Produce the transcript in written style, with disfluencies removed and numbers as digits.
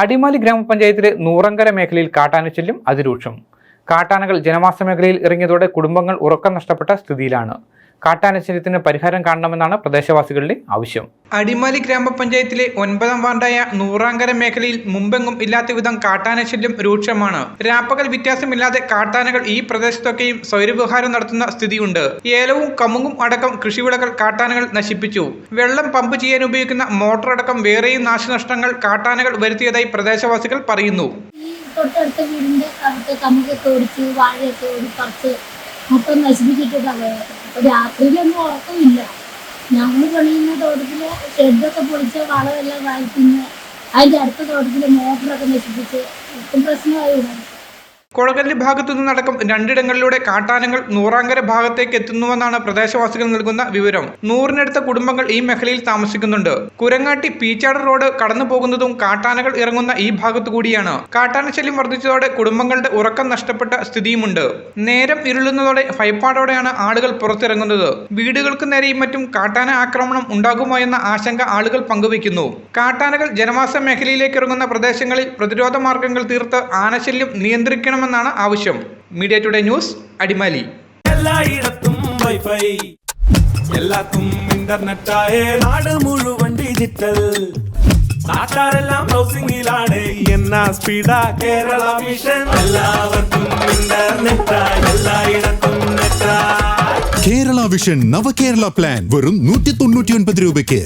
അടിമാലി ഗ്രാമപഞ്ചായത്തിലെ നൂറങ്കര മേഖലയിൽ കാട്ടാനശല്യം അതിരൂക്ഷം. കാട്ടാനകൾ ജനവാസ മേഖലയിൽ ഇറങ്ങിയതോടെ കുടുംബങ്ങൾ ഉറക്കം നഷ്ടപ്പെട്ട സ്ഥിതിയിലാണ്. കാട്ടാനശല്യത്തിന് പരിഹാരം കാണണമെന്നാണ് പ്രദേശവാസികളുടെ ആവശ്യം. അടിമാലി ഗ്രാമപഞ്ചായത്തിലെ 9ാം വാർഡായ നൂറാങ്കര മേഖലയിൽ മുമ്പെങ്ങും ഇല്ലാത്ത വിധം കാട്ടാനശല്യം രൂക്ഷമാണ്. രാപ്പകൽ വ്യത്യാസമില്ലാതെ കാട്ടാനകൾ ഈ പ്രദേശത്തൊക്കെയും സ്വൈരവിഹാരം നടത്തുന്ന സ്ഥിതിയുണ്ട്. ഏലവും കമുങ്ങും അടക്കം കൃഷിവിളകൾ കാട്ടാനകൾ നശിപ്പിച്ചു. വെള്ളം പമ്പ് ചെയ്യാൻ ഉപയോഗിക്കുന്ന മോട്ടോർ അടക്കം വേറെയും നാശനഷ്ടങ്ങൾ കാട്ടാനകൾ വരുത്തിയതായി പ്രദേശവാസികൾ പറയുന്നു. തൊട്ടടുത്ത വീടിന്റെ കമുകൊക്കെ ഓടിച്ച് വാഴയൊക്കെ ഓടിപ്പറിച്ച് മൊത്തം നശിപ്പിച്ചിട്ടുള്ളത്. അപ്പോൾ രാത്രിയിലൊന്നും ഉറക്കമില്ല. ഞങ്ങൾ പണിയുന്ന തോട്ടത്തില് ഷെഡൊക്കെ പൊളിച്ച് വളമെല്ലാം വാങ്ങിക്കുന്ന അതിൻ്റെ അടുത്ത തോട്ടത്തില് മോട്ടറൊക്കെ നശിപ്പിച്ച് ഒട്ടും പ്രശ്നമായി. കൊളകല്ല് ഭാഗത്തു നിന്നടക്കം 2 ഇടങ്ങളിലൂടെ കാട്ടാനകൾ നൂറാങ്കര ഭാഗത്തേക്ക് എത്തുന്നുവെന്നാണ് പ്രദേശവാസികൾ നൽകുന്ന വിവരം. 100-നടുത്ത കുടുംബങ്ങൾ ഈ മേഖലയിൽ താമസിക്കുന്നുണ്ട്. കുരങ്ങാട്ടി പീച്ചാട് റോഡ് കടന്നു പോകുന്നതും കാട്ടാനകൾ ഇറങ്ങുന്ന ഈ ഭാഗത്തു കൂടിയാണ്. കാട്ടാനശല്യം വർദ്ധിച്ചതോടെ കുടുംബങ്ങളുടെ ഉറക്കം നഷ്ടപ്പെട്ട സ്ഥിതിയുമുണ്ട്. നേരം ഇരുളുന്നതോടെ ഭയപ്പാടോടെയാണ് ആളുകൾ പുറത്തിറങ്ങുന്നത്. വീടുകൾക്ക് നേരെയും മറ്റും കാട്ടാന ആക്രമണം ഉണ്ടാകുമോ എന്ന ആശങ്ക ആളുകൾ പങ്കുവയ്ക്കുന്നു. കാട്ടാനകൾ ജനവാസ മേഖലയിലേക്ക് ഇറങ്ങുന്ന പ്രദേശങ്ങളിൽ പ്രതിരോധ മാർഗങ്ങൾ തീർത്ത് ആനശല്യം നിയന്ത്രിക്കണം ാണ് ആവശ്യം. Media today news, Adimali. എല്ലായിടത്തും വൈഫൈ, എല്ലാത്തും ഇന്റർനെറ്റായ നാട് മുഴുവൻ ഡിജിറ്റൽ. നാട്ടാരെല്ലാം ബ്രൗസിംഗിലാണ്. എന്നാ സ്പീഡാ കേരള മിഷൻ. എല്ലാവർക്കും ഇന്റർനെറ്റായി, എല്ലായിടത്തും നെറ്റായി. കേരള വിഷൻ നവകേരള പ്ലാൻ വെറും 199 രൂപയ്ക്ക്.